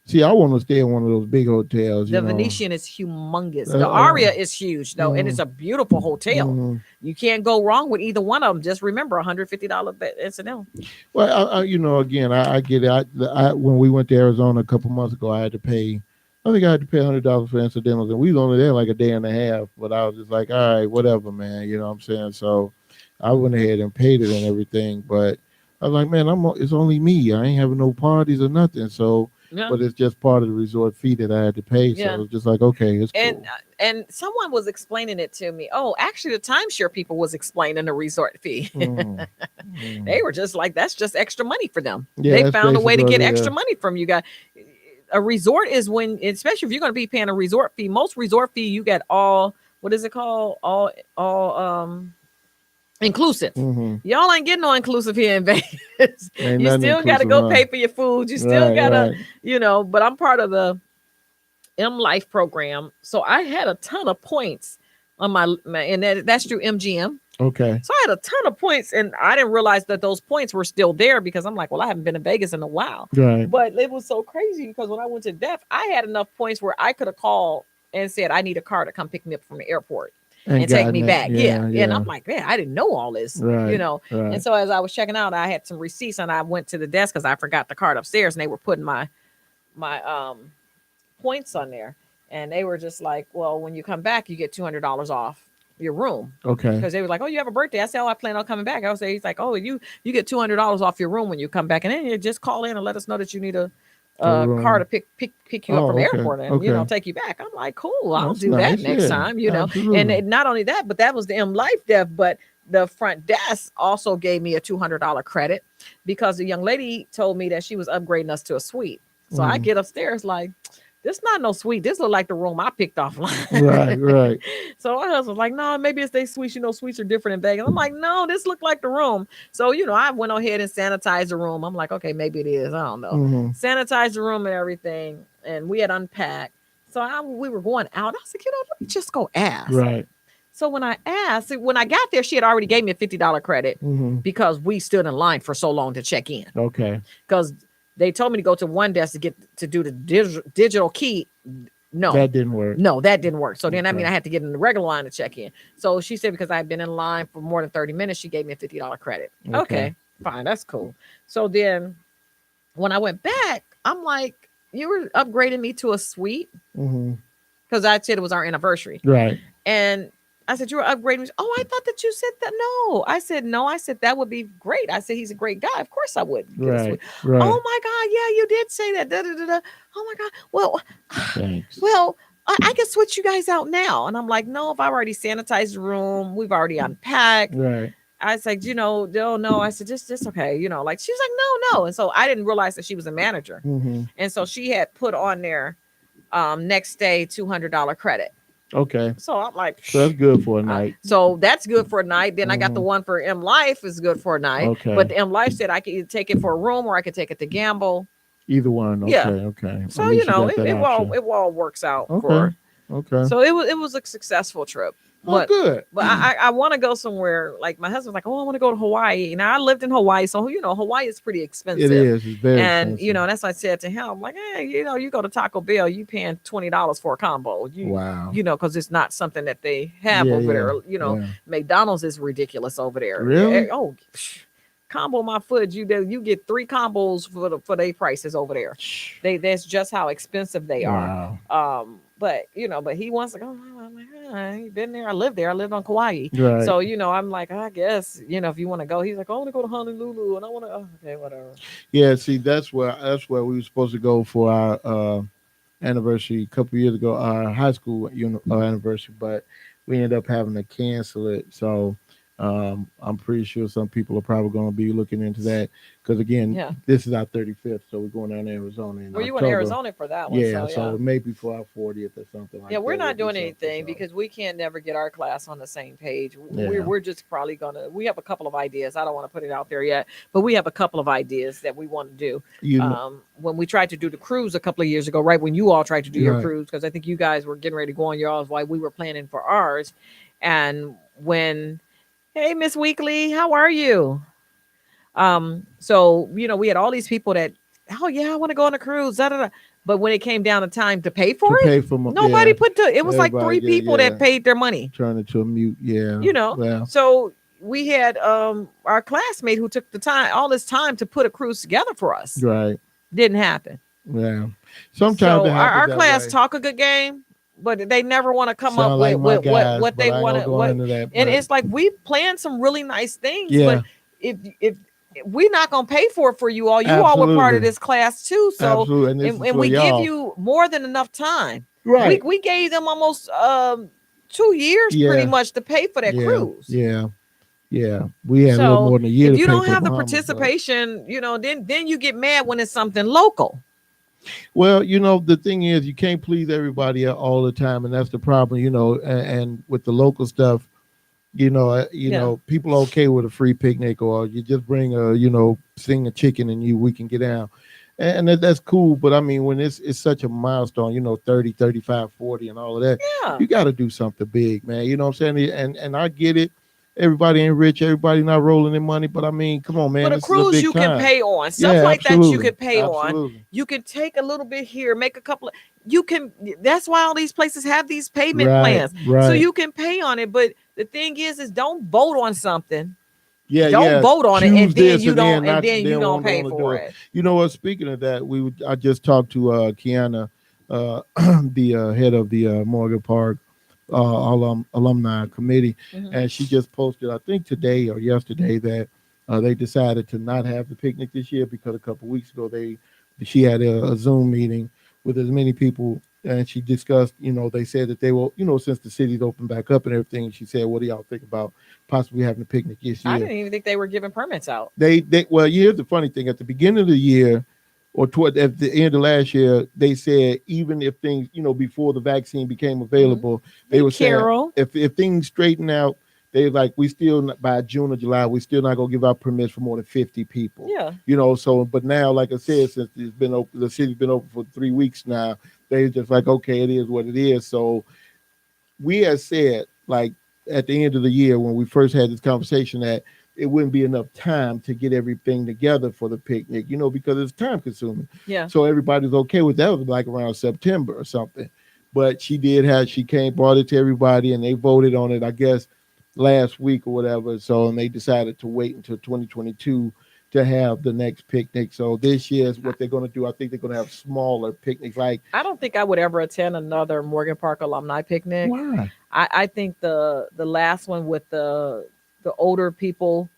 See, I want to stay in one of those big hotels. the Venetian is humongous. The Uh, Aria is huge though, and it's mm, a beautiful hotel. mm. You can't go wrong with either one of them. Just remember, $150 incidental. Well, again, I get it. When we went to Arizona a couple months ago, I had to pay. I think I had to pay $100 for incidentals, and we was only there like a day and a half. But I was just like, all right, whatever, man. You know what I'm saying? So I went ahead and paid it and everything. But I was like, man, it's only me. I ain't having no parties or nothing. So, Yeah, but it's just part of the resort fee that I had to pay. So yeah. it's just like, okay, it's and cool. and someone was explaining it to me. Oh, actually, the timeshare people was explaining the resort fee. Mm, mm. They were just like, that's just extra money for them. Yeah, They that's found a way to basically what get it extra is. money from you guys. A resort is when, especially if you're going to be paying a resort fee. Most resort fee, you get all, what is it called? All inclusive. Hmm. Y'all ain't getting no inclusive here in Vegas. Ain't You nothing still got to inclusive, go huh? pay for your food. You still Right, got to, right. but I'm part of the M Life program. So I had a ton of points on and that's through MGM. Okay. So I had a ton of points, and I didn't realize that those points were still there because I'm like, well, I haven't been to Vegas in a while. Right. But it was so crazy because when I went to DEF, I had enough points where I could have called and said, I need a car to come pick me up from the airport Ain't and take gotten me it. back. Yeah. Yeah, Yeah. And yeah. I'm like, man, I didn't know all this, Right, And right. so as I was checking out, I had some receipts and I went to the desk because I forgot the card upstairs and they were putting my points on there. And they were just like, well, when you come back, you get $200 off your room. Okay. Because they were like, oh, you have a birthday. I said, oh, I plan on coming back. I was say, he's like, oh, you get $200 off your room when you come back. And then you just call in and let us know that you need a A car room. to pick you up from Oh, the okay. airport and, Okay. take you back. I'm like, cool, I'll That's do that nice. next Yeah. time. And Absolutely. not only that, but that was the M Life Dev, but the front desk also gave me a $200 credit because the young lady told me that she was upgrading us to a suite. So I Mm. get upstairs like, this not no suite. This look like the room I picked Right, offline. right. So my husband's like, no, maybe it's they suites. Suites are different in Vegas. I'm like, no, this looked like the room. So, I went ahead and sanitized the room. I'm like, okay, maybe it is. I don't know. Hmm. Sanitized the room and everything. And we had unpacked. So we were going out. I was like, let me just go ask. Right. So when I asked, when I got there, she had already gave me a $50 credit Hmm. because we stood in line for so long to check in. Okay. Because they told me to go to one desk to do the digital key. No, That didn't work. no, that didn't work. So then, I Okay. had to get in the regular line to check in. So she said, because I've been in line for more than 30 minutes, she gave me a $50 credit. Okay. Okay, fine. That's cool. So then when I went back, I'm like, you were upgrading me to a suite Hmm. because I said it was our anniversary. Right. And I said, you're upgrading. Oh, I thought that you said that. No, I said, no. I said, that would be great. I said, he's a great guy. Of course I would get a Right. switch. Right. Oh my God. Yeah, you did say that. Da, da, da, da. Oh my God. Well, Thanks. well, I can switch you guys out now. And I'm like, no, if I've already sanitized the room, we've already unpacked. Right. I was like, no. I said, just okay. Like she was like, no, no. And so I didn't realize that she was a manager. Mm-hmm. And so she had put on there next day $200 credit. Okay. So I'm like, So that's good for a night. so that's good for a night. Then I got the one for M Life is good for a night. Okay. But the M Life said I could either take it for a room or I could take it to gamble. Either one. Okay. Yeah. Okay. So At least you got that it all works out Okay. for her. Okay. So it was a successful trip. But good. But I want to go somewhere. Like my husband's like, oh, I want to go to Hawaii. Now I lived in Hawaii, so Hawaii is pretty expensive. It is. It's very and expensive. that's what I said to him. I'm like, hey, you go to Taco Bell, you paying $20 for a combo. Wow. Because it's not something that they have over there. Yeah. McDonald's is ridiculous over there. Really? Oh, combo my foot. You get 3 combos for their prices over there. That's just how expensive they are. Wow. But he wants to go. I'm like, I ain't been there. I lived there. I lived on Kauai. Right. So I'm like, I guess if you want to go. He's like, I want to go to Honolulu, and I want to. Oh, okay, whatever. Yeah. See, that's where we were supposed to go for our anniversary a couple years ago, our high school anniversary, but we ended up having to cancel it. So I'm pretty sure some people are probably going to be looking into that because again, this is our 35th, so we're going down to Arizona. Well, you went to Arizona for that one. Yeah, so maybe for our 40th or something like that. Yeah, we're not doing anything because we can't never get our class on the same page. We're just probably gonna. We have a couple of ideas. I don't want to put it out there yet, but we have a couple of ideas that we want to do. When we tried to do the cruise a couple of years ago, right when you all tried to do your cruise, because I think you guys were getting ready to go on yours while we were planning for ours, and when. Hey, Miss Weekly, how are you? So we had all these people that, oh yeah, I want to go on a cruise, but when it came down to time to pay for it, nobody put it was like 3 people that paid their money. Turn it to a mute, So we had our classmate who took all this time to put a cruise together for us. Right. Didn't happen. Yeah. Sometimes our class talk a good game. But they never want to come up with what they want to. And it's like we planned some really nice things, but if we're not gonna pay for it for you all, all were part of this class too. So and we give you more than enough time. Right. We gave them almost 2 years pretty much to pay for that cruise. Yeah. Yeah. We had a little more than a year. If you don't have the participation, then you get mad when it's something local. Well, the thing is, you can't please everybody all the time, and that's the problem. And with the local stuff, people are okay with a free picnic, or you just bring sing a chicken and we can get down, and that's cool. But I mean, when it's such a milestone, 30, 35, 40, and all of that, you got to do something big, man. You know what I'm saying? And I get it. Everybody ain't rich. Everybody not rolling in money. But I mean, come on, man. But a cruise you can pay on. Stuff like that you can pay on. You can take a little bit here, make a couple of. That's why all these places have these payment plans. Right. So you can pay on it. But the thing is don't vote on something. Yeah, don't vote on it, and then you don't pay for it. You know what? Speaking of that, I just talked to Kiana, the head of the Morgan Park alumni committee, and she just posted, I think today or yesterday, that they decided to not have the picnic this year because a couple of weeks ago she had a Zoom meeting with as many people, and she discussed, they said that they will, since the city's opened back up and everything, she said, what do y'all think about possibly having a picnic this year? I didn't even think they were giving permits out. Well, here's the funny thing: at the beginning of the year, or at the end of last year, they said even if things, before the vaccine became available, they were saying if things straighten out, they like we still by June or July, we still not gonna give out permits for more than 50 people. Yeah. So but now, like I said, since it's been open, the city's been open for 3 weeks now, they just like, okay, it is what it is. So we had said, like at the end of the year when we first had this conversation, that it wouldn't be enough time to get everything together for the picnic, because it's time consuming. Yeah. So everybody's okay with that. It was like around September or something. But she brought it to everybody and they voted on it, I guess, last week or whatever. So, and they decided to wait until 2022 to have the next picnic. So this year is what they're going to do. I think they're going to have smaller picnics. Like, I don't think I would ever attend another Morgan Park alumni picnic. why? I think the last one with the older people,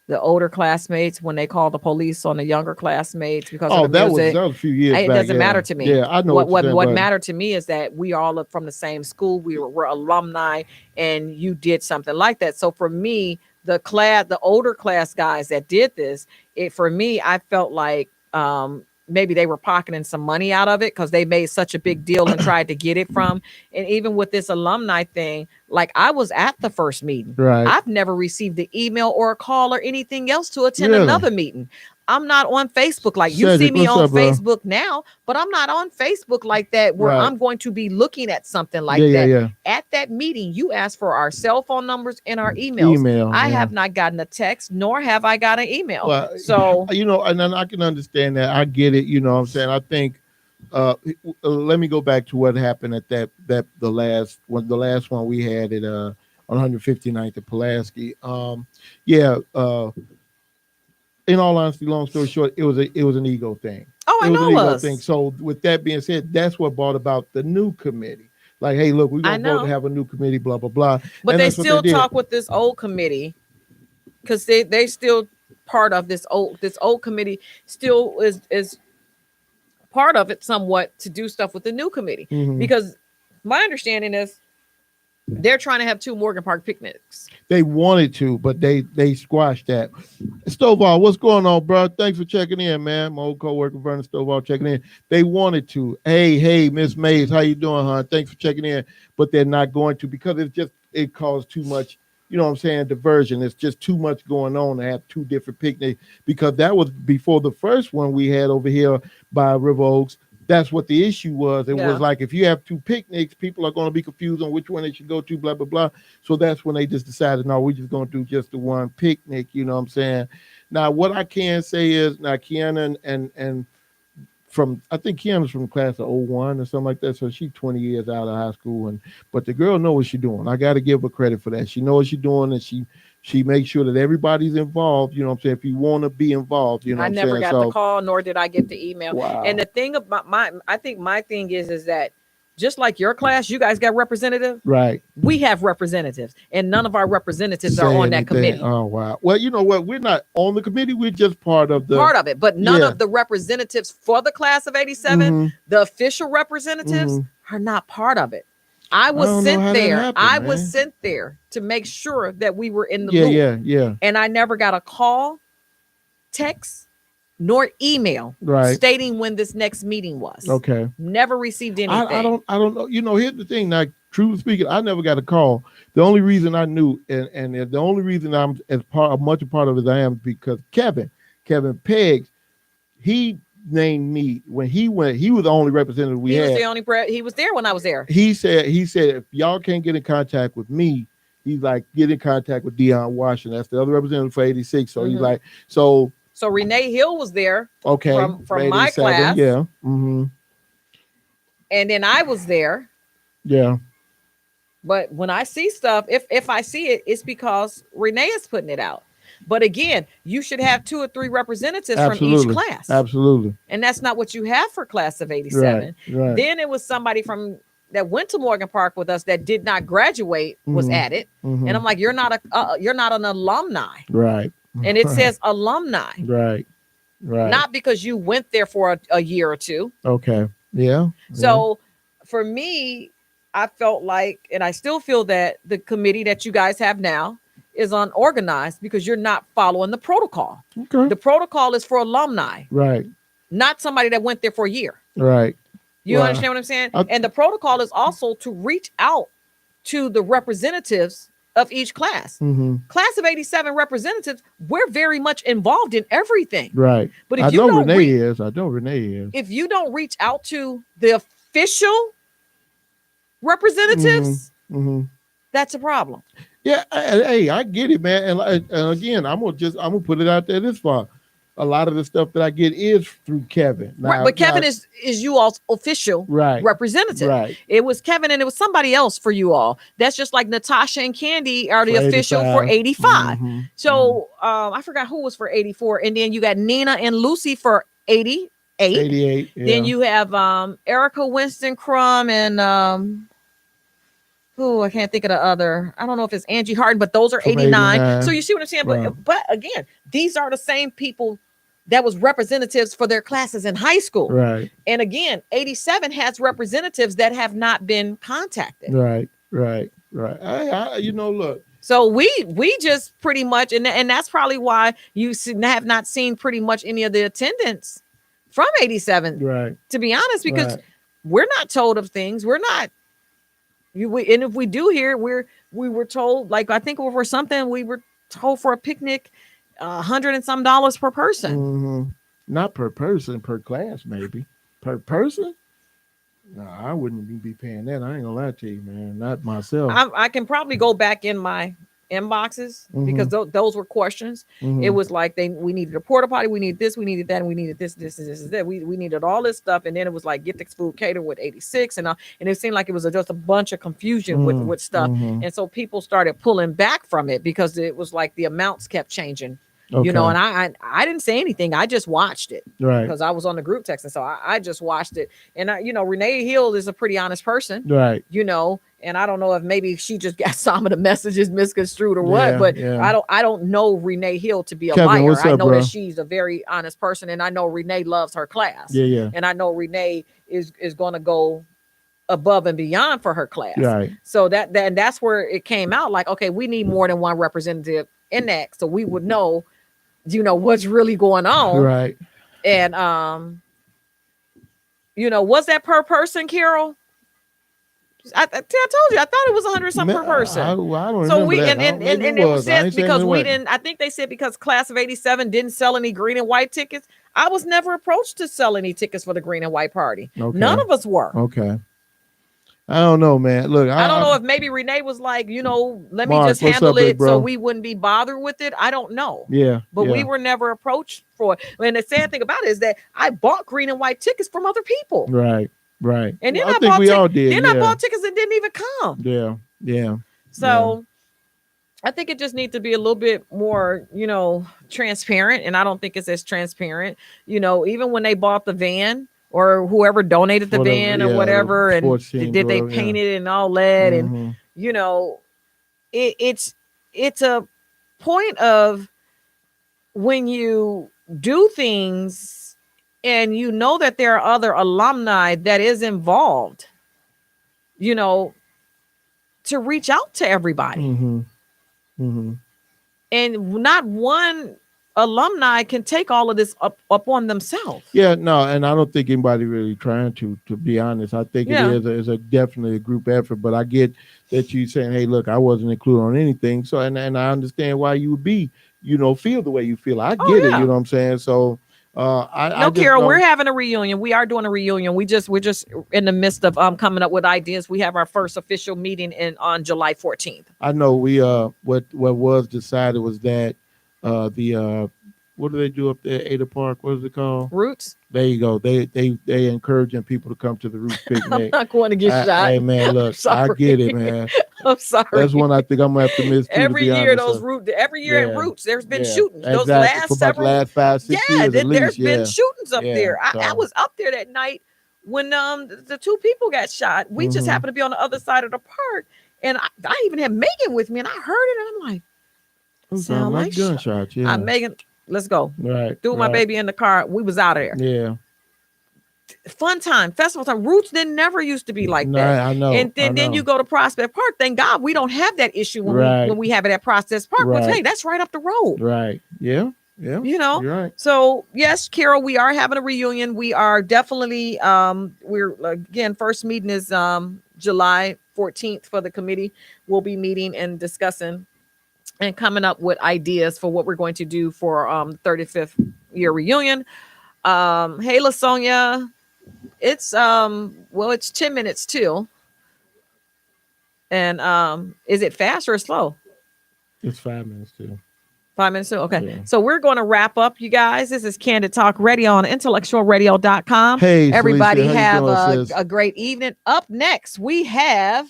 the older classmates, when they called the police on the younger classmates because of the music, that was a few years it back. doesn't matter to me. Yeah, I know what mattered to me is that we all are from the same school. We're alumni, and you did something like that. So for me, the older class guys that did this, for me, I felt like maybe they were pocketing some money out of it because they made such a big deal and tried to get it from. And even with this alumni thing, like I was at the first meeting. Right. I've never received an email or a call or anything else to attend Really? another meeting. I'm not on Facebook like you Cedric, see me what's on up, bro? Facebook now, but I'm not on Facebook like that where Right. I'm going to be looking at something like Yeah, that. yeah. At that meeting, you asked for our cell phone numbers and our emails. I have not gotten a text, nor have I got an email. Well, So and then I can understand that. I get it. You know what I'm saying? I think let me go back to what happened at the last one we had at on 159th at Pulaski. In all honesty, long story short, it was an ego thing. Oh, I know it was an ego us. thing. So with that being said, that's what brought about the new committee. Like, hey, look, we're gonna vote to have a new committee, blah blah blah. But And they that's what still did. talk with this old committee because they still part of this old committee still is part of it somewhat to do stuff with the new committee. Mhm. Because my understanding is they're trying to have 2 Morgan Park picnics. They wanted to, but they squashed that. Stovall, what's going on, bro? Thanks for checking in, man. My old coworker Vernon Stovall checking in. They wanted to. Hey, Miss Mays, how you doing, hon? Thanks for checking in, but they're not going to because it caused too much. You know what I'm saying? Diversion. It's just too much going on to have 2 different picnics because that was before the first one we had over here by River Oaks. That's what the issue was. It was like, if you have 2 picnics, people are going to be confused on which one they should go to, blah, blah, blah. So that's when they just decided, no, we're just going to do just the one picnic. You know what I'm saying? Now, what I can say is, now, Kiana and I think Kiana's from the class of 01 or something like that. So she's 20 years out of high school. But the girl knows what she's doing. I got to give her credit for that. She knows what she's doing, and she makes sure that everybody's involved. You know what I'm saying? If you want to be involved, you know what I'm saying? I never got the call, nor did I get the email. Wow. And the thing about I think my thing is that just like your class, you guys got representatives. Right. We have representatives, and none of our representatives are on that committee. Oh, wow. Well, you know what? We're not on the committee. We're just part of it. But none of the representatives for the class of 87, the official representatives, are not part of it. I was sent there. I was sent there to make sure that we were in the loop. Yeah. And I never got a call, text, nor email stating when this next meeting was. Okay. Never received anything. I don't know. You know, here's the thing. Now, truly speaking, I never got a call. The only reason I knew, and the only reason I'm much a part of it as I am, because Kevin Peggs, he named me when he went. He was the only representative we had. He was the only. He was there when I was there. He said if y'all can't get in contact with me, he's like, get in contact with Deion Washington. That's the other representative for 86. So he's like, so Renee Hill was there. Okay. From my class. Yeah. Mm-hmm. And then I was there. Yeah. But when I see stuff, if I see it, it's because Renee is putting it out. But again, you should have 2 or 3 representatives from each class. Absolutely. And that's not what you have for class of 87. Right. Then it was somebody that went to Morgan Park with us that did not graduate was at it. And I'm like, you're not an alumni. Right. And it says alumni. Right. Not because you went there for a year or 2. Okay. Yeah. So for me, I felt like, and I still feel that the committee that you guys have now is unorganized because you're not following the protocol. Okay. The protocol is for alumni. Right. Not somebody that went there for a year. Right. You understand what I'm saying? And the protocol is also to reach out to the representatives of each class. Class of 87 representatives, we're very much involved in everything. Right. But if I you know don't Renee is. I know Renee is. If you don't reach out to the official representatives, that's a problem. Yeah, hey, I get it, man. And again, I'm gonna put it out there this far. a lot of the stuff that I get is through Kevin. Right, but Kevin is you all's official representative. Right. It was Kevin and it was somebody else for you all. That's just like Natasha and Candy are the official for 85. Mm-hmm. So I forgot who was for 84. And then you got Nina and Lucy for 88. 88. Yeah. Then you have Erica Winston Crum and I can't think of the other. I don't know if it's Angie Harden, but those are 89. So you see what I'm saying? Right. But again, these are the same people that was representatives for their classes in high school. Right. And again, 87 has representatives that have not been contacted. Right. I look. So we just pretty much, and that's probably why you have not seen pretty much any of the attendance from 87. Right. To be honest, because we're not told of things. We're not. And if we do hear, we were told, like, I think for something, we were told for a picnic, $100 and some per person. Mm-hmm. Not per person, per class, maybe. Per person? No, I wouldn't even be paying that. I ain't gonna lie to you, man. Not myself. I can probably go back in my inboxes because those were questions. It was like we needed a porta potty, we needed this, we needed that, and we needed this, that. We needed all this stuff, and then it was like get the food catered with 86, and it seemed like it was just a bunch of confusion with stuff, and so people started pulling back from it because it was like the amounts kept changing. Okay. And I didn't say anything. I just watched it because I was on the group text, and so I just watched it. And Renee Hill is a pretty honest person, right? And I don't know if maybe she just got some of the messages misconstrued or what, but I don't know Renee Hill to be a liar. I know that she's a very honest person, and I know Renee loves her class. Yeah. And I know Renee is going to go above and beyond for her class. Right. So that's where it came out. Like, okay, we need more than one representative in that, so we would know, what's really going on. Right. And was that per person, Carol? I told you, I thought it was 100 something per person. I don't so we that. and it was said because we didn't. I think they said because class of 87 didn't sell any green and white tickets. I was never approached to sell any tickets for the green and white party. Okay. None of us were. Okay. I don't know, man. Look, I don't know if maybe Renee was like, let me just handle it so we wouldn't be bothered with it. I don't know. Yeah. But we were never approached for it. And the sad thing about it is that I bought green and white tickets from other people. Right. And then I think we all did. Then I bought tickets that didn't even come. Yeah. So I think it just needs to be a little bit more, transparent. And I don't think it's as transparent. Even when they bought the van, or whoever donated the van or whatever, and did they paint it and all that, and it's a point of when you do things and that there are other alumni that is involved, to reach out to everybody, and not one alumni can take all of this up on themselves. Yeah, no, and I don't think anybody really trying to be honest. I think it is a definitely a group effort, but I get that you saying, hey, look, I wasn't included on anything. So, and I understand why you would be, feel the way you feel. I get it, you know what I'm saying? So, Carol, we're having a reunion. We are doing a reunion. We're just in the midst of coming up with ideas. We have our first official meeting on July 14th. I know we what was decided was that what do they do up there at Ada Park? What is it called? Roots. There you go. They encouraging people to come to the Roots picnic. I'm not going to get shot. Hey man, look, I get it, man. I'm sorry. That's one I think I'm gonna have to miss. Every year at Roots, there's been shootings. Those last several, last 5-6 years. There's been shootings up there. I was up there that night when the two people got shot. We just happened to be on the other side of the park, and I even had Megan with me, and I heard it, and I'm like, sound like gunshots. Yeah, I'm Megan. Let's go. Right. Threw my baby in the car. We was out of there. Yeah. Fun time, festival time. Roots never used to be like that. I know. And then you go to Prospect Park. Thank God we don't have that issue when we have it at Prospect Park. But hey, that's right up the road. Right. Yeah. Yeah. You're right. So yes, Carol, we are having a reunion. We are definitely we're again, first meeting is July 14th for the committee. We'll be meeting and discussing and coming up with ideas for what we're going to do for 35th year reunion. Hey, LaSonia, it's it's 10 minutes till. And is it fast or slow? It's 5 minutes till. 5 minutes soon. Okay. Yeah. So we're going to wrap up, you guys. This is Candid Talk Radio on IntellectualRadio.com. Hey, everybody Felicia, have doing, a great evening. Up next, we have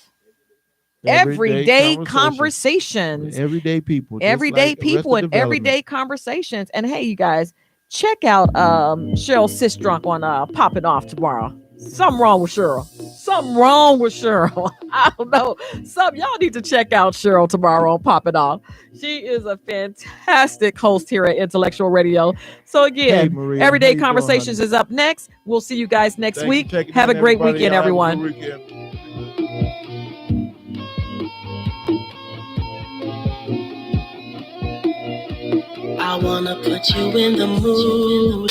everyday conversations. Everyday people. Everyday people and everyday conversations. And hey, you guys, check out Cheryl Sistrunk on Popping Off tomorrow. Something wrong with Cheryl. I don't know. Y'all need to check out Cheryl tomorrow on Popping Off. She is a fantastic host here at Intellectual Radio. So again, hey, Maria, Everyday Conversations is up next. We'll see you guys next week. Have a great weekend, everyone. I wanna put you in the mood.